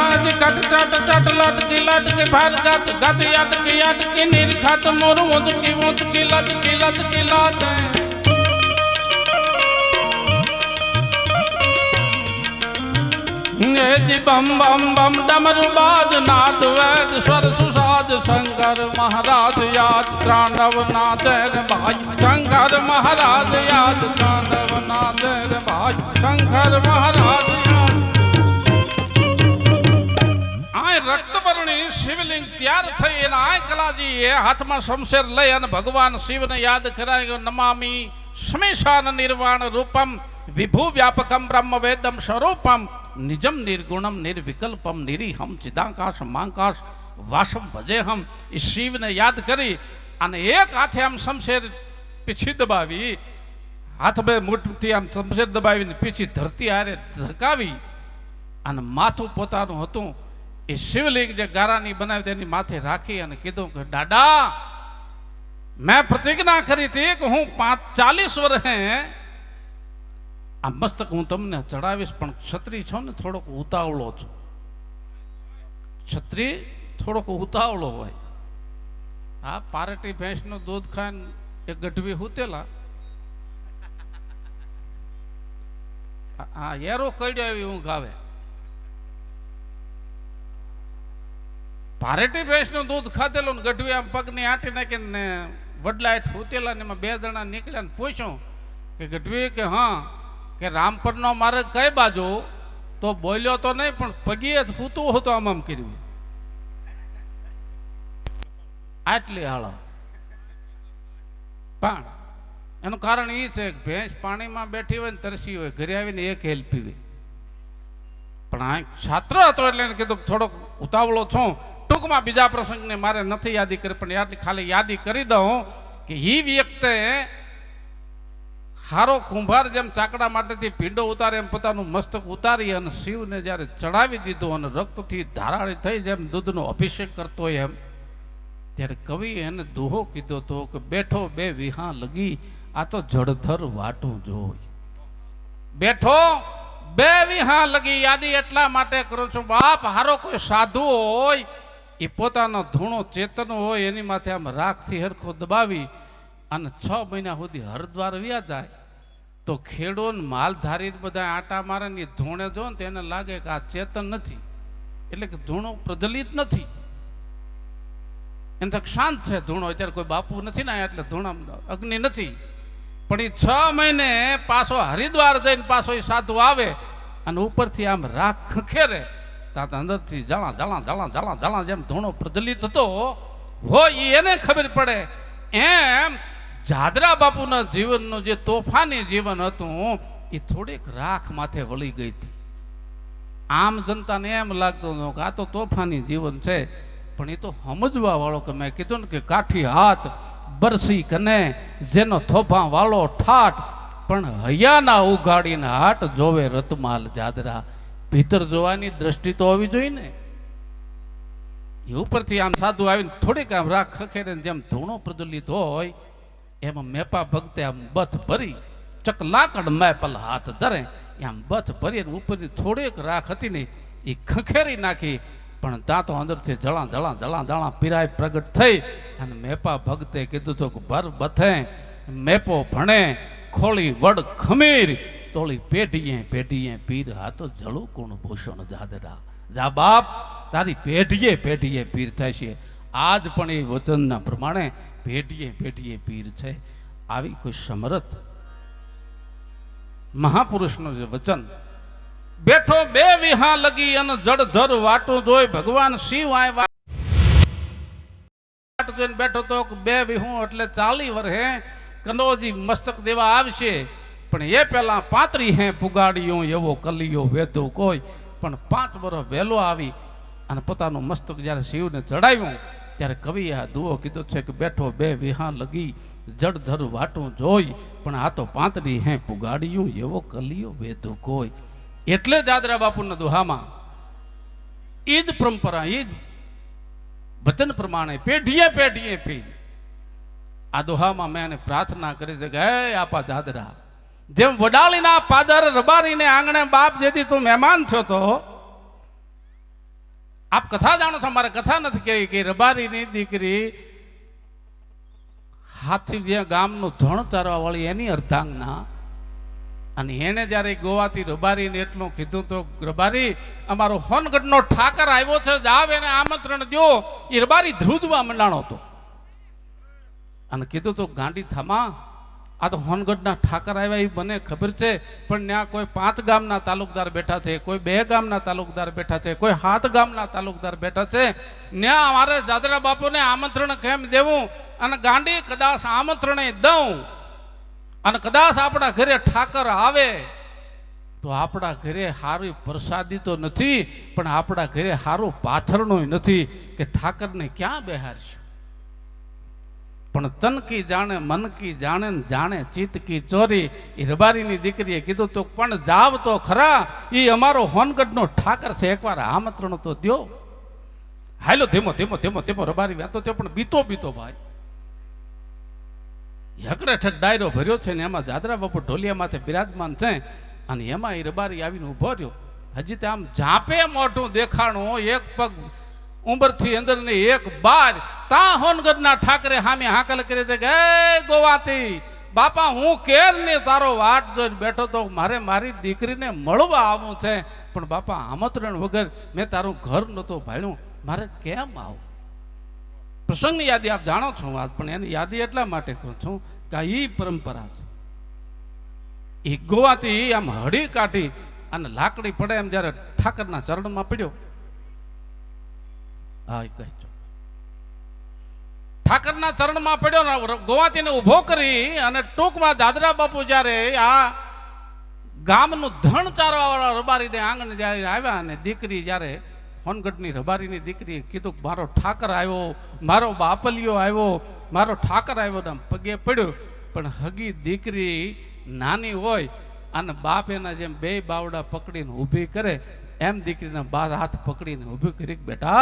Speaker 1: आज कट चट चट लटकी भर गत गत अटकी निर्खत मोर उचकी लटकी लाते बम बम बम डमरू बाज नाद वैद स्वर सुसाद शंकर महाराज याद तांडव नादे भाई शंकर महाराज याद तांडव नादे भाई शंकर महाराज याद आय रक्तवर्णी शिवलिंग तैयार थई एना आय कलाजी ए हाथ में शमशेर लई अने भगवान शिव ने याद करायो नमामि शमेशान निर्वाण रूपम विभु व्यापकम ब्रह्म वेदम स्वरूपम निजम निर्गुणम निर्विकल्पम निरीहम चिदाकाश मांकाश वासम भजे हम इस शिव ने याद करी अने एक हाथे आम शमशेर पीछी दबावी हाथ में मुठ्ठी आम शमशेर दबावी ने पीछी धरती हारे धकावी अने माथुं पोतानुं हतुं ए शिवलिंग जे गारानी बनावी तेनी माथे राखी अने कीधुं के दादा मैं प्रतिज्ञा करी थी कि हूँ 40 वर्षे आ मस्तक हूँ तमने चढ़ावीश पण क्षत्रिय छो ने थोड़ोक उतावळो छो क्षत्रिय थोड़ोक उतावळो होय आ पारटी भैंसनो दूध खाने एक गઢવી हुतेला आ एरो कड्यो एवी ऊँघ आवे पारटी भैंसनो दूध खाधेलो ने गઢવી आम पगनी आटी नाखीने वडला हेठ हुतेला ने एमां 2 जणा નીકળ્યા ने पूछ्યું કે ગઢવી કે हाँ કે રામપરનો માર્ગ કઈ બાજુ તો બોલ્યો તો નહીં પણ પગીએ હૂતું હતું આમ કર્યું આટલી હાળો પણ એનું કારણ એ છે કે ભેંસ પાણીમાં બેઠી હોય ને તરસી હોય ઘરે આવીને એક હેલ પીવે પણ આ છાત્ર હતો એટલે એને કીધું થોડોક ઉતાવળો છું ટૂંકમાં બીજા પ્રસંગને મારે નથી યાદી કરી પણ ખાલી યાદી કરી દઉં કે એ વ્યક્તિ हारो कुंभार जेम चाकड़ा माटेथी पींडो उतारे एम पोतानुं मस्तक उतारी अने शिवने ज्यारे चढ़ावी दीधो अने रक्तथी धाराड़ी थई जेम दूधनो अभिषेक करतो होय एम त्यारे कवि एने दोहो कीधो तो के बेठो बे विहा लगी आ तो जड़धर वाटो जोई बेठो बे विहा लगी यादी एटला माटे करूं छुं बाप हारो कोई साधु होय ए पोतानो धूणो चेतन होय एनी माथे आम राखथी हरखो दबावी अने 6 महीना सुधी हरद्वार व्या जाय तो खेडो मालधारी बधा आटा मारे ने धूणे जो ने तेने लागे के आ चेतन नथी एटले के धूणो प्रज्वलित नथी एने तक शांत छे धूणो अत्यारे कोई बापू नथी ना एटले धूणा अग्नि नथी पण 6 महीने पाछो हरिद्वार जईने पाछो ए साधु आवे अने उपरथी आम राख खखेरे ता अंदरथी जळा जळा जळा जळा जळा जेम धूणो प्रज्वलित हतो हो एने खबर पड़े एम जादरा बापूना जीवन नो जे तोफानी जीवन हतुं એ થોડીક રાખ માથે વળી ગઈ હતી. આમ જનતાને એમ લાગતું હતું કે આ તો તોફાની જીવન છે, પણ એ તો સમજવા વાળો કે મેં કીધું ને કે કાઠી હાથ બરસી કને જેનો થોફા વાળો ઠાઠ, પણ હૈયાના ઉઘાડીને હાટ જોવે રતમાલ જાદરા. ભીતર જોવાની દ્રષ્ટિ તો હોવી જોઈએ ને. એ ઉપરથી આમ સાધુ આવીને થોડીક આમ રાખ ખખેરે જેમ ધૂણો પ્રજ્વલિત હોય એમાં મેપા ભક્તે આમ બથ ભરી ચકલાકડ મેપલ હાથ ધરે આમ બથ ભરી ઉપરની થોડીક રાખ હતી ને એ ખખેરી નાખી, પણ ત્યાં તો અંદરથી જળા જળા જળા જળા પીરાય પ્રગટ થઈ. અને મેપા ભક્તે કીધું તો ભર બથે મેપો ભણે ખોળી વડ ખમીર તોળી પેઢીએ પેઢીએ પીર હાથો જળું કોણ ભૂષણ જાદરા. જા બાપ તારી પેઢીએ પેઢીએ પીર થાય છે. આજ પણ એ વચનના પ્રમાણે પેઢીએ પેઢીએ પીર છે. આવી કોઈ સમરથ મહાપુરુષનું જે વચન, બેઠો બે વિહા લગી અને જડધર વાટું જોઈ ભગવાન શિવ આય વાટ જોઈને બેઠો તો બે વિહું એટલે 40 વર્ષે કનોજી મસ્તક દેવા આવશે, પણ એ પહેલા 35 હે પુગાડીઓ એવો કલિયો વેધો કોઈ. પણ 5 વર્ષ વહેલો આવી અને પોતાનું મસ્તક જ્યારે શિવને ચડાવ્યું ત્યારે કવિએ આ દુઓ કીધો છે કે બેઠો બે વિહા લગી જડધર વાટું જોઈ, પણ આ તો 35 હે પુગાડીયું એવો કલિયો વેધો કોઈ. એટલે દાદરા બાપુના દુહામાં ઈદ પરંપરા ઈદ વચન પ્રમાણે પેઢીએ પેઢીએ પી. આ દુહામાં મેં એને પ્રાર્થના કરી છે કે હે આપા દાદરા, જેમ વડાલીના પાદર રબારીને આંગણે બાપ જેથી તું મહેમાન થયો તો, આપ કથા જાણો છો, મારે કથા નથી કહી કે રબારીની દીકરી હાથી જે ગામનું ધણ ચારવા વાળી એની અર્ધાંગના, અને એને જ્યારે ગોવાથી રબારીને એટલું કીધું તો રબારી અમારો હોનગઢનો ઠાકર આવ્યો છે, જાવ એને આમંત્રણ દો. એ રબારી ધ્રુજવા મંડાણો હતો અને કીધું તો ગાંડી થામા, આ તો હોનગઢના ઠાકર આવ્યા એ મને ખબર છે, પણ ત્યાં કોઈ 5 ગામના તાલુકદાર બેઠા છે, કોઈ 2 ગામના તાલુકદાર બેઠા છે, કોઈ 7 ગામના તાલુકદાર બેઠા છે, ત્યાં અમારે દાદરા બાપુને આમંત્રણ કેમ દેવું? અને ગાંડી કદાચ આમંત્રણે દઉં અને કદાચ આપણા ઘરે ઠાકર આવે તો આપણા ઘરે સારી પ્રસાદી તો નથી, પણ આપણા ઘરે સારું પાથરણું નથી કે ઠાકરને ક્યાં બેહારશું. પણ તન કી જાણે મન કી જાણે જાણે ચિત્ત કી ચોરી. એ રબારીની દીકરીએ કીધું તો પણ જાવ તો ખરા, એ અમારો હોનગઢનો ઠાકર છે, એકવાર આમંત્રણ તો દો. હાલો ધીમો ધીમો ધીમો ધીમો રબારી વ્યાતો થયો, પણ બીતો બીતો ભાઈ હકડે ઠક ડાયરો ભર્યો છે ને એમાં દાદરા બાપુ ઢોલિયા માથે બિરાજમાન છે, અને એમાં એ રબારી આવીને ઊભો રહ્યો. હજી તો આમ ઝાંપે મોઢું દેખાણું, એક પગ ઉંબરથી અંદર ને એક બાર. તા હોનગઢના ઠાકરે સામે હાકલ કરી દે કે ગોવાતી બાપા, હું કેર ને તારો વાટ જોઈને બેઠો તો મારે મારી દીકરીને મળવા આવવું છે, પણ બાપા આમંત્રણ વગર મેં તારું ઘર નહોતો ભાળ્યું, મારે કેમ આવું? પ્રસંગની યાદી આપ જાણો છો વાત, પણ એની યાદી એટલા માટે કહું છું કે આ ઈ પરંપરા છે. એ ગોવાથી આમ હળી કાઢી અને લાકડી પડે એમ જ્યારે ઠાકરના ચરણમાં પડ્યો, હા કહી ઠાકરના ચરણમાં પડ્યો ને ગોવાતીને ઊભો કરી અને ટૂંકમાં દાદરા બાપુ જ્યારે આ ગામનું ધણ ચારવા વાળા રબારીને આંગણે જ્યારે આવ્યા અને દીકરી જ્યારે હોનગઢની રબારીની દીકરીએ કીધું મારો ઠાકર આવ્યો, મારો બાપલિયો આવ્યો, મારો ઠાકર આવ્યો ને પગે પડ્યો. પણ હગી દીકરી નાની હોય અને બાપ એના જેમ 2 બાવડા પકડીને ઊભી કરે એમ દીકરીના બાદ હાથ પકડીને ઊભી કરી, બેટા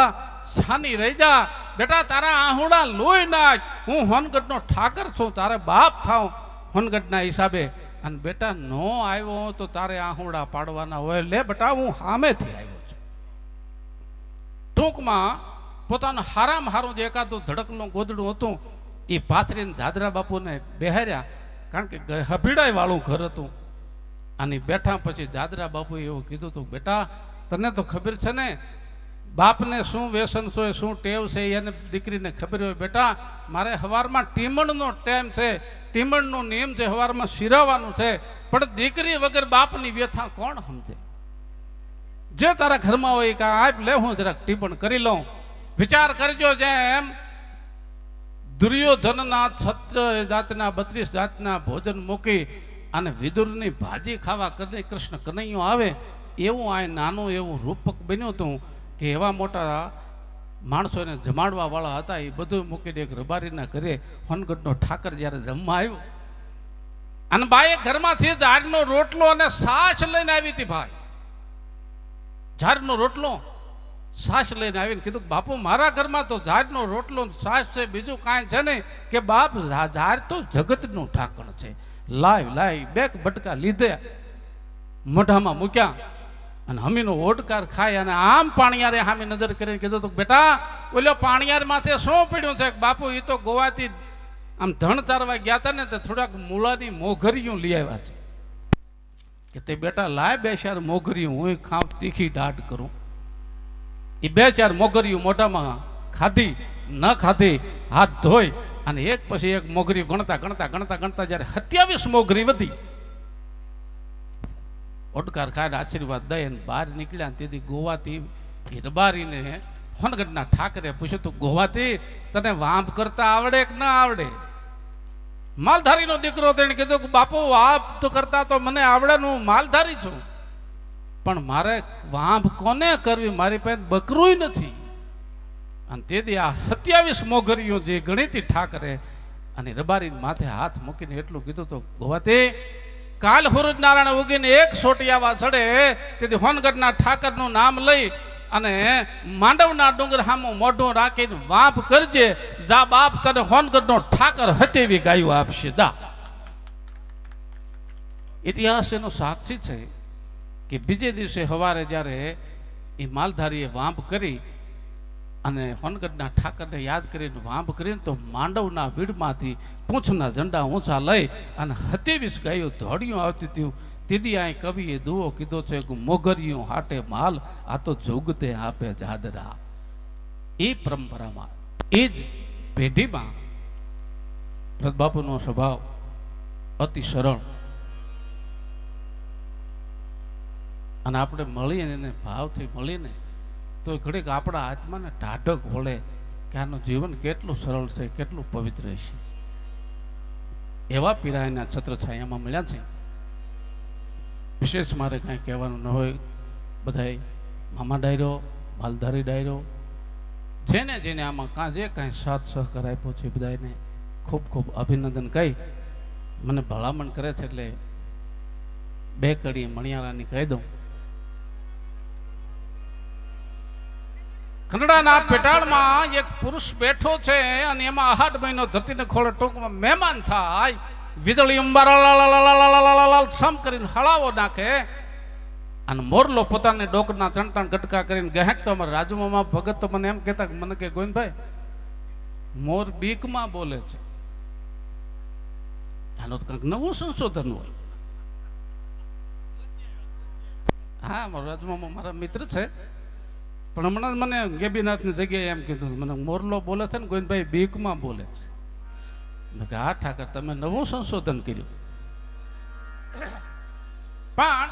Speaker 1: છાની રહી જા, બેટા તારા આહુડા લોહી નાખ, હું હોનગઢનો ઠાકર છું, તારે બાપ થાવ હોનગઢના હિસાબે, અને બેટા નો આવ્યો તો તારે આહુડા પાડવાના હોય, લે બેટા હું સામેથી આવ્યો છું. ટૂંકમાં પોતાનું હારામાં હારું જે એકાદું ધડકનું ગોદડું હતું એ પાથરીને દાદરા બાપુને બેહાર્યા, કારણ કે હભીડાઈ વાળું ઘર હતું. અને બેઠા પછી દાદરા બાપુએ એવું કીધું હતું, બેટા તને તો ખબર છે ને બાપને શું વ્યસન છે, શું ટેવ છે, એને દીકરીને ખબર હોય. બેટા મારે સવારમાં ટીમણનો ટાઈમ છે, ટીમણનો નિયમ છે, સવારમાં શિરાવાનું છે, પણ દીકરી વગર બાપની વ્યથા કોણ સમજે? જે તારા ઘરમાં હોય કે આપ લે, હું જરાક ટીપણ કરી લઉં. વિચાર કરજો, જેમ દુર્યોધનના 36 જાતના 32 જાતના ભોજન મૂકી અને વિદુરની ભાજી ખાવા કરીને કૃષ્ણ કનૈયો આવે એવું આ નાનું એવું રૂપક બન્યું હતું કે એવા મોટા માણસોને જમાડવા વાળા હતા એ બધું મૂકીને એક રબારીના ઘરે હોનગઢનો ઠાકર જ્યારે જમવા આવ્યો અને બાએ ઘરમાંથી ઝાડનો રોટલો અને છાશ લઈને આવી હતી. ભાઈ ઝાડનો રોટલો છાશ લઈને આવીને કીધું બાપુ મારા ઘરમાં તો ઝાડનો રોટલો છાશ છે, બીજું કાંઈ છે નહીં. કે બાપ ઝાડ તો જગતનું ઢાંકણ છે. લાઈ બે બટકા લીધે મોઢામાં મૂક્યા અને હમીનો ઓડકાર ખાય અને આમ પાણીયારે હામી નજર કરીને કીધું તો બેટા ઓલો પાણીયાર માથે શું પડ્યું છે? બાપુ એ તો ગોવાથી આમ ધણ તારવા ગયા હતા ને તો થોડાક મૂળાની મોઘરીયું લઈ આવ્યા છે. કે તે બેટા લાય બે ચાર મોઘરીયું હું ખાવ તીખી દાઢ કરું. એ બે ચાર મોઘરીયું મોઢામાં ખાધી ન ખાધી હાથ ધોઈ અને એક પછી એક મોઘરી ગણતા જ્યારે 27 મોઘરી વધી ઓડકાર ખાઈને આશીર્વાદ દઈ અને બહાર નીકળ્યા. તેથી ગોવાથી રબારીને હોનગઢના ઠાકરે પૂછ્યું તું ગોવાથી તને વાંપ કરતા આવડે કે ના આવડે? માલધારીનો દીકરો તેને કીધું કે બાપુ વાંપ તો કરતા તો મને આવડે, હું માલધારી છું, પણ મારે વાંપ કોને કરવી? મારી પાસે બકરું નથી. અને તેથી આ 27 મોઘરીઓ જે ગણીતી ઠાકરે અને રબારી માથે હાથ મૂકીને એટલું કીધું તો ગોવાથી કાલ હુરજ નારાયણ ઉગીને એક સોટિયાવા ચડે તેથી હોનગઢના ઠાકરનું નામ લઈ અને માંડવના ડુંગર સામો મોઢું રાખીને વાંપ કરજે. જા બાપ તને હોનગઢનો ઠાકર હતેવી ગાયું આપશે. જા. ઇતિહાસ એનો સાક્ષી છે કે બીજે દિવસે સવારે જ્યારે એ માલધારીએ વાંપ કરી અને હોનગઢના ઠાકરને યાદ કરીને વાંપ કરીને તો માંડવના વીડમાંથી પૂંછના ઝંડા ઊંચા લઈ અને 27 ગાયો ધોડિયું આવતી હતી. તેથી આ કવિએ દુઓ કીધો છે કે મોગરિયું હાટે માલ આ તો જોગતે આપે જાદરા. એ પરંપરામાં એ જ પેઢીમાં પ્રદબાપુનો સ્વભાવ અતિ સરળ અને આપણે મળીને એને ભાવથી મળીને તો ઘડીક આપણા આત્માને ઢાઢક વળે કે આનું જીવન કેટલું સરળ છે, કેટલું પવિત્ર છે. એવા પીરાયના છત્રછાયામાં મળ્યા છે. વિશેષ મારે કાંઈ કહેવાનું ન હોય. બધાય મામા ડાયરો, માલધારી ડાયરો, જેને જેને આમાં જે કાંઈ સાથ સહકાર આપ્યો છે બધાને ખૂબ ખૂબ અભિનંદન કહી મને ભલામણ કરે છે એટલે બે કડી મણિયારાની કહી દઉં. ખંડડાના પેટાળમાં એક પુરુષ બેઠો છે અને એમાં 8 મહિનો ધરતીને ખોળે ટૂંકમાં મહેમાન થાય. વીજળી અંબાર સમ કરીને હળાવો નાખે અને મોરલો પોતાને ડોકના 3 ગટકા કરીને ગહેક તો અમારા રાજુમામા ભગત તો મને એમ કહેતા મને કે ગોવિંદભાઈ મોર બીકમાં બોલે છે. આનું કંઈક નવું સંશોધન હોય. હા, મારો રાજુમામા મારા મિત્ર છે પણ હમણાં મને ગેબીનાથની જગ્યાએ એમ કીધું મને મોરલો બોલે છે ને ગોવિંદભાઈ બીકમાં બોલે છે. મેં કે હા ઠાકર તમે નવું સંશોધન કર્યું. પણ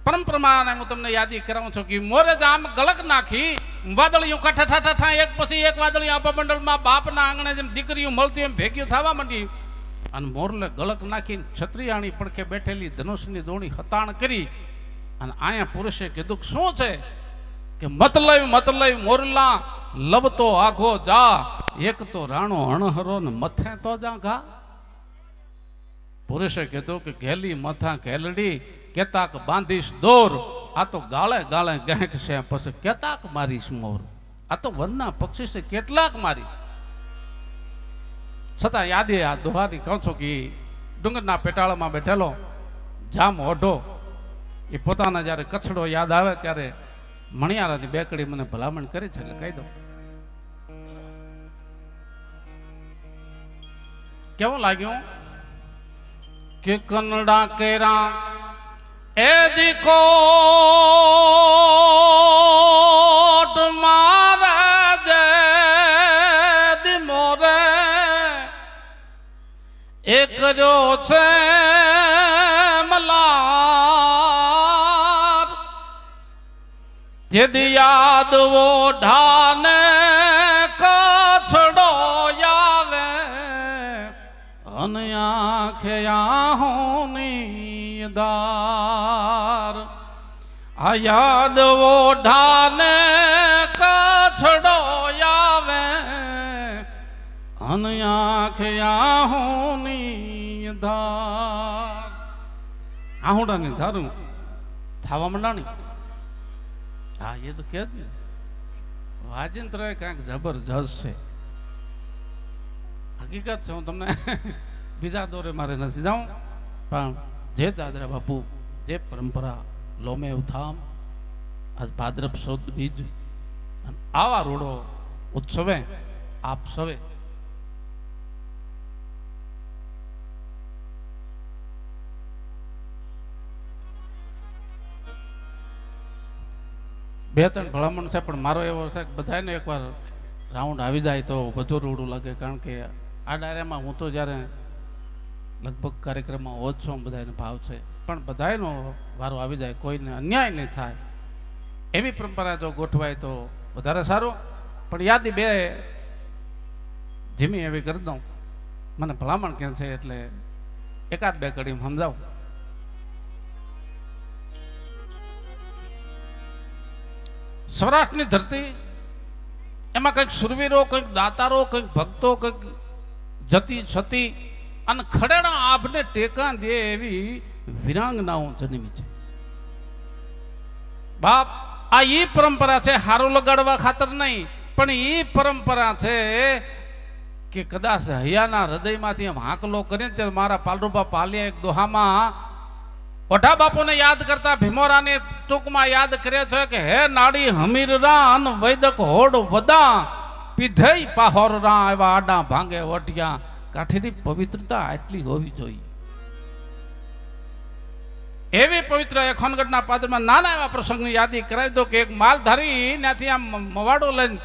Speaker 1: પરંપરામાં હું તમને યાદી કરાવું છું કે મોરે જ આમ ગળક નાખી વાદળીઓ ઠઠા એક પછી એક વાદળી આપા મંડળમાં બાપના આંગણે જેમ દીકરીઓ મળતી એમ ભેગી થવા માંડી અને મોરલે ગળક નાખીને છત્રીયાણી પડખે બેઠેલી ધનુષની દોણી હતાણ કરી અને અહીંયા પુરુષે કીધું શું છે કે મતલબ મોરલા લવતો આઘો જા એક તો રાણો અણહરો ને મથે તો જા ઘા. પુરુષે કીધું કે ઘેલી મથા ઘેલડી કેતાક બાંધીશ દોર આ તો ગાળે ગાળે ગહેક છે પછી કેતાક મારીશ મોર. આ તો વનના પક્ષી છે કેટલાક મારીશ. છતાં યાદે આ દોહારી કહું છું કે ડુંગરના પેટાળામાં બેઠેલો જામ ઓઢો એ પોતાના જ્યારે કચ્છડો યાદ આવે ત્યારે મણિયારાની બેકડી મને ભલામણ કરી છે એટલે કહી દઉં. કેવું લાગ્યું કે કનડા કેરા એ દીકો મારા દે દી મોરે એ કર્યો છે મલાર જેદી યાદ વો ઢાને કછડો આવે અને આંખ આંખે આહોની દાર આ યાદ ઓઢાને કછડો આવે અન આંખે આહોની ધાર આહોડાની ધારું થાવા માંડાણી હા એ તો કે જ ને વાજિંત્ર કાંઈક જબરજસ્ત છે હકીકત છે હું તમને બીજા દોરે મારે નથી જાઉં પણ જે દાદરા બાપુ જે પરંપરા લોમે ઉથામ આજ ભાદ્રપ સુદ બીજ અને આવા રોડો ઉત્સવે આપ સવે બે ત્રણ ભલામણ છે પણ મારો એવો છે કે બધાને એકવાર રાઉન્ડ આવી જાય તો બધું રૂડું લાગે કારણ કે આ ડાયરામાં હું તો જ્યારે લગભગ કાર્યક્રમમાં હોત છું બધાને ભાવ છે પણ બધાનો વારો આવી જાય કોઈને અન્યાય નહીં થાય એવી પરંપરા જો ગોઠવાય તો વધારે સારું પણ યાદી બે ધીમી એવી કરી દઉં મને ભલામણ કે છે એટલે એકાદ બે કડી સમજાવું સૌરાષ્ટ્રની ધરતી એમાં કંઈક સુરવીરો કંઈક દાતારો કંઈક ભક્તો કંઈક જતી છતી અને ખડેડા આભને ટેકા દે એવી વિરાંગનાઓ જન્મી છે બાપ આ એ પરંપરા છે હારું લગાડવા ખાતર નહીં પણ એ પરંપરા છે કે કદાચ હૈયાના હૃદયમાંથી એમ હાંકલો કરીને તે મારા પાલરૂપા પાલિયા એક દોહામાં ઓઢા બાપુને યાદ કરતા ભીમોરાને ટૂંકમાં યાદ કરે છે કે હે નાડી હમીર રાન વૈદક હોડ વદા પીધઈ પાહોર રા એવા આડા ભાંગે વટિયા કાઠીની પવિત્રતા આટલી હોવી જોઈએ એવી પવિત્ર ખોનગઢના પાદરમાં નાના એવા પ્રસંગની યાદી કરાવી દો કે એક માલધારી ત્યાંથી આમ મવાડો લઈને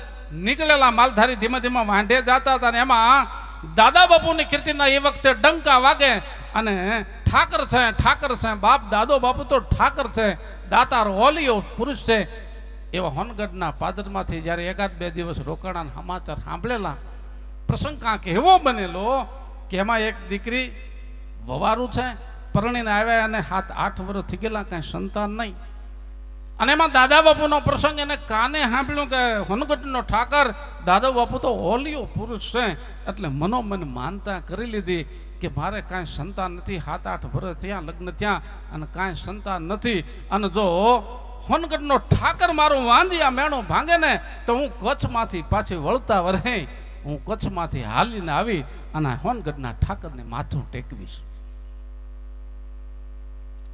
Speaker 1: નીકળેલા માલધારી ધીમે ધીમે વાંઢે જતા હતા ને એમાં દાદા બાપુની કીર્તિના એ વખતે ડંકા વાગે અને ઠાકર છે બાપ દાદો બાપુ તો ઠાકર છે દાતાર ઓલિયો પુરુષ છે એવા હોનગઢના પાદરમાંથી જ્યારે એકાદ બે દિવસ રોકાણા સમાચાર સાંભળેલા પ્રસંગ કાંક એવો બનેલો કે એમાં એક દીકરી વવારું છે પરણીને આવ્યા અને 7-8 વર્ષ થઈ ગયેલા કાંઈ સંતાન નહીં અને એમાં દાદા બાપુનો પ્રસંગ એને કાને સાંભળ્યું કે હોનગઢનો ઠાકર દાદા બાપુ તો ઓલિયો પુરુષ છે એટલે મનોમન માનતા કરી લીધી કે મારે કાંઈ સંતાન નથી 7-8 વર્ષ થયા લગ્ન થયા અને કાંઈ સંતાન નથી અને જો હોનગઢનો ઠાકર મારું વાંધિયા મેણો ભાંગે ને તો હું કચ્છમાંથી પાછી વળતા વરે હું કચ્છમાંથી હાલીને આવી અને હોનગઢના ઠાકરને માથું ટેકવીશ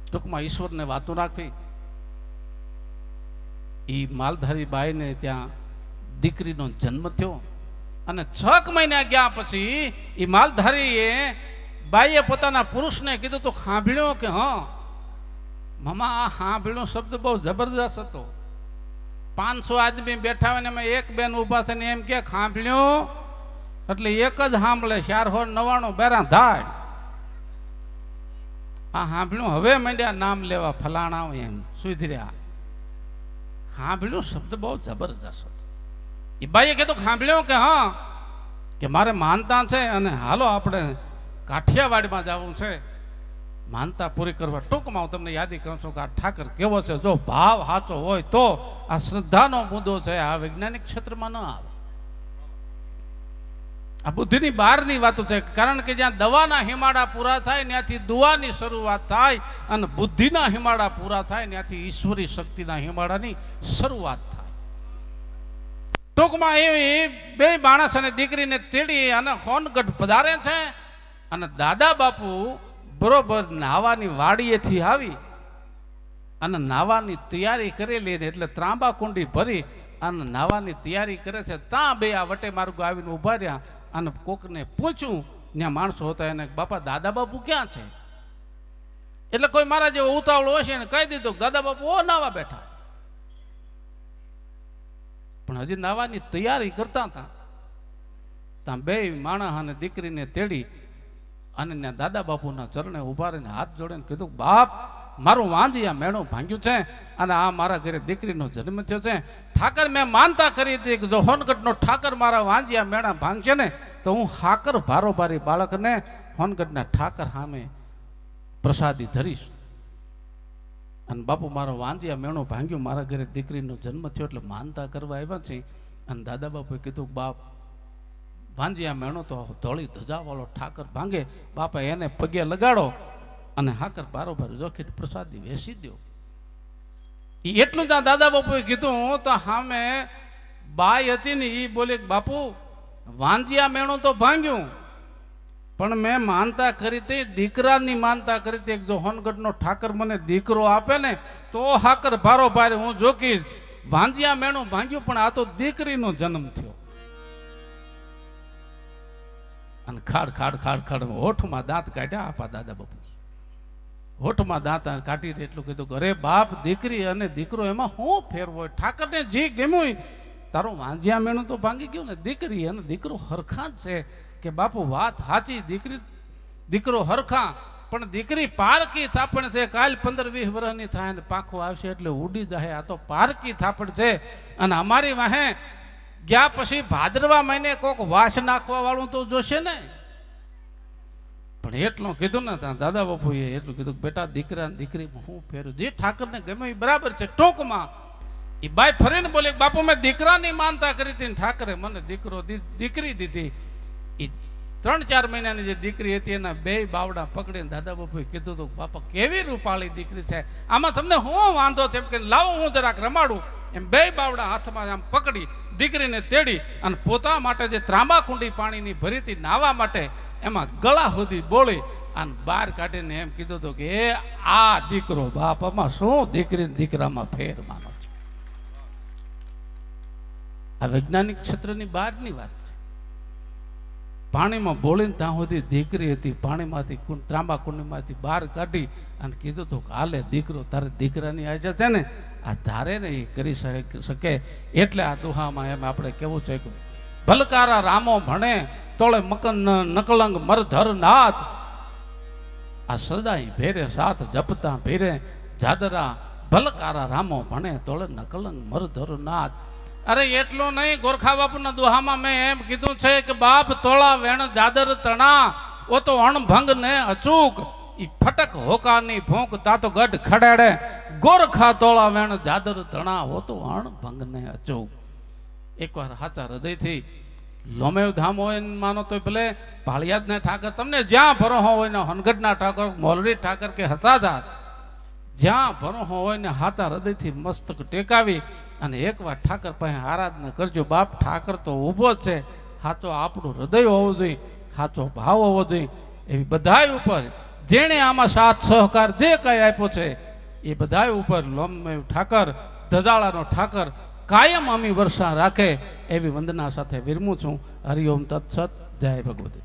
Speaker 1: ટૂંકમાં ઈશ્વરને વાતો રાખવી એ માલધારી બાઈને ત્યાં દીકરીનો જન્મ થયો અને 6 મહિના ગયા પછી એ માલધારીએ બાઈએ પોતાના પુરુષને કીધું તો સાંભળ્યો કે હા મમા આ સાંભળ્યો શબ્દ બહુ જબરદસ્ત હતો 500 આદમી બેઠા હોય ને એમાં એક બેન ઊભા થઈને એમ કે સાંભળ્યો એટલે એક જ સાંભળે 499 બેરા ધાડ આ સાંભળ્યું હવે માંડ્યા નામ લેવા ફલાણા એમ સુધર્યા સાંભળ્યું શબ્દ બહુ જબરજસ્ત હતો એ બાઈએ કીધું સાંભળ્યો કે હા કે મારે માનતા છે અને હાલો આપણે કાઠિયાવાડમાં જવું છે માનતા પૂરી કરવા ટૂંકમાં હું તમને યાદી કરું છું કે આ ઠાકર કેવો છે જો ભાવ સાચો હોય તો આ શ્રદ્ધાનો મુદ્દો છે આ વૈજ્ઞાનિક ક્ષેત્રમાં ન આવે આ બુદ્ધિની બહારની વાતો છે કારણ કે જ્યાં દવાના હિમાડા પૂરા થાય ત્યાંથી દુઆની શરૂઆત થાય અને બુદ્ધિના હિમાડા પૂરા થાય ત્યાંથી ઈશ્વરી શક્તિના હિમાડાની શરૂઆત થાય ટૂંકમાં એવી બે માણસ અને દીકરીને તેડી અને હોનગઢ પધારે છે અને દાદા બાપુ બરોબર નાવાની વાડીએથી આવી અને નાવાની તૈયારી કરેલી એટલે ત્રાંબા કુંડી ભરી અને નાવાની તૈયારી કરે છે ત્યાં બે આ વટે માર્ગો આવીને ઉભા રહ્યા અને કોકને પૂછ્યું ત્યાં માણસો હતા એને બાપા દાદા બાપુ ક્યાં છે એટલે કોઈ મારા જેવો ઉતાવળ હશે ને કહી દીધું દાદા બાપુ ઓ નાવા બેઠા પણ હજી નાવાની તૈયારી કરતા હતા ત્યાં બે માણસ અને દીકરીને તેડી અને ત્યાં દાદા બાપુના ચરણે ઉભા રહીને હાથ જોડીને કીધું બાપ મારું વાંધિયા મેણું ભાંગ્યું છે અને આ મારા ઘરે દીકરીનો જન્મ થયો છે ઠાકર મેં માનતા કરી હતી કે જો હોનગઢનો ઠાકર મારા વાંધિયા મેણા ભાંગશે ને તો હું હાકર ભારોભારી બાળકને હોનગઢના ઠાકર સામે પ્રસાદી ધરીશ. અને બાપુ મારો વાંજિયા મેણો ભાંગ્યો, મારા ઘરે દીકરીનો જન્મ થયો એટલે માનતા કરવા આવ્યા છે. અને દાદા બાપુએ કીધું બાપ વાંજિયા મેણો તો ધોળી ધજાવાળો ઠાકર ભાંગે, બાપા એને પગે લગાડો અને હાકર બારોબાર જોખી પ્રસાદી વેસી દો. એટલું જ દાદા બાપુએ કીધું તો સામે બાઈ હતી ને એ બોલે બાપુ વાંજિયા મેણું તો ભાંગ્યું પણ મેં માનતા કરી હતી, દીકરાની માનતા કરી હતી. જો હોનગઢનો ઠાકર મને દીકરો આપે ને તો હાકર ભારો ભારે હું જોકીશ. વાંજિયા મેણું ભાંગ્યું પણ આ તો દીકરીનો જન્મ થયો. અને ખાડ ખાડ ખાડ ખાડ હોઠમાં દાંત કાઢ્યા આપા દાદા બાપુ. હોઠમાં દાંત કાઢી એટલું કીધું કે અરે બાપ દીકરી અને દીકરો એમાં શું ફેર હોય? ઠાકરને જે ગમ્યું તારો વાંજિયા મેણું તો ભાંગી ગયું ને, દીકરી અને દીકરો હરખા જ છે. કે બાપુ વાત સાચી, દીકરો હરખા પણ દીકરી પારકી થાપણ છે. કાલ 15-20 વર્ષની થાય ને પાખો આવશે એટલે ઉડી જાય. આ તો પારકી થાપણ છે. અને અમારી વાહે ગયા પછી ભાદરવા મહિને કોક વાસ નાખવા વાળું તો જોશે ને. પણ એટલું કીધું ને ત્યાં દાદા બાપુએ એટલું કીધું બેટા દીકરા દીકરીમાં હું ફેરું, જે ઠાકરને ગમે એ બરાબર છે. ટૂંકમાં એ બાઈ ફરીને બોલે બાપુ મેં દીકરાની માનતા કરી હતી, ઠાકરે મને દીકરી દીધી. એ 3-4 મહિનાની જે દીકરી હતી એના 2 બાવડા પકડીને દાદા બાપુએ કીધું હતું બાપા કેવી રૂપાળી દીકરી છે, આમાં તમને શું વાંધો છે? એમ કે લાવો હું જરાક રમાડું. એમ 2 બાવડા હાથમાં આમ પકડી દીકરીને તેડી અને પોતા માટે જે ત્રાંબા કુંડી પાણીની ભરી હતી નાવા માટે એમાં ગળા સુધી બોળી અને બહાર કાઢીને એમ કીધું હતું કે એ આ દીકરો બાપામાં શું દીકરી દીકરામાં ફેર માનો છે. આ વૈજ્ઞાનિક ક્ષેત્રની બહારની વાત છે. પાણીમાં બોલીને ત્યાં સુધી દીકરી હતી, પાણીમાંથી ત્રાંબા કુંડીમાંથી બહાર કાઢી અને કીધું હતું કે હાલે દીકરો તારે દીકરાની આજે છે ને આ ધારે ને એ કરી શકે. એટલે આ દુહામાં એમ આપણે કેવું છે કે ભલકારા રામો ભણે તોળે નકલંગ મરધર નાથ, આ સદાય ભેરે સાથ જપતા ભેરે જાદરા, ભલકારા રામો ભણે તોળે નકલંગ મરધર નાથ. અરે એટલો નહીં, ગોરખા બાપુના દુહામાં મેં એમ કીધું છે કે બાપ તોળા વેણ જાદર તણા ઓ તો અણભંગ ને અચૂક, ઈ ફટક હોકાની ભોંક તાતો ગઢ ખડેડે, ગોરખા તોળા વેણ જાદર તણા ઓ તો અણભંગ ને અચૂક. એકવાર સાચા હૃદયથી લોમેવ ધામ હોય માનો તો ભલે ભાળિયાદ ને ઠાકર, તમને જ્યાં ભરોહો હોય ને હોનગઢના ઠાકર મોલરી ઠાકર કે હતાજાત જ્યાં ભરોહો હોય ને સાચા હૃદયથી મસ્તક ટેકાવી અને એકવાર ઠાકર પાસે આરાધના કરજો. બાપ ઠાકર તો ઊભો છે, સાચો આપણું હૃદય હોવું જોઈએ, સાચો ભાવ હોવો જોઈએ. એવી બધાય ઉપર જેણે આમાં સાથ સહકાર જે કંઈ આપ્યો છે એ બધાય ઉપર લોમેવ ઠાકર ધજાળાનો ઠાકર કાયમ અમી વર્ષા રાખે એવી વંદના સાથે વિરમું છું. હરિઓમ તત્સત. જય ભગવતી.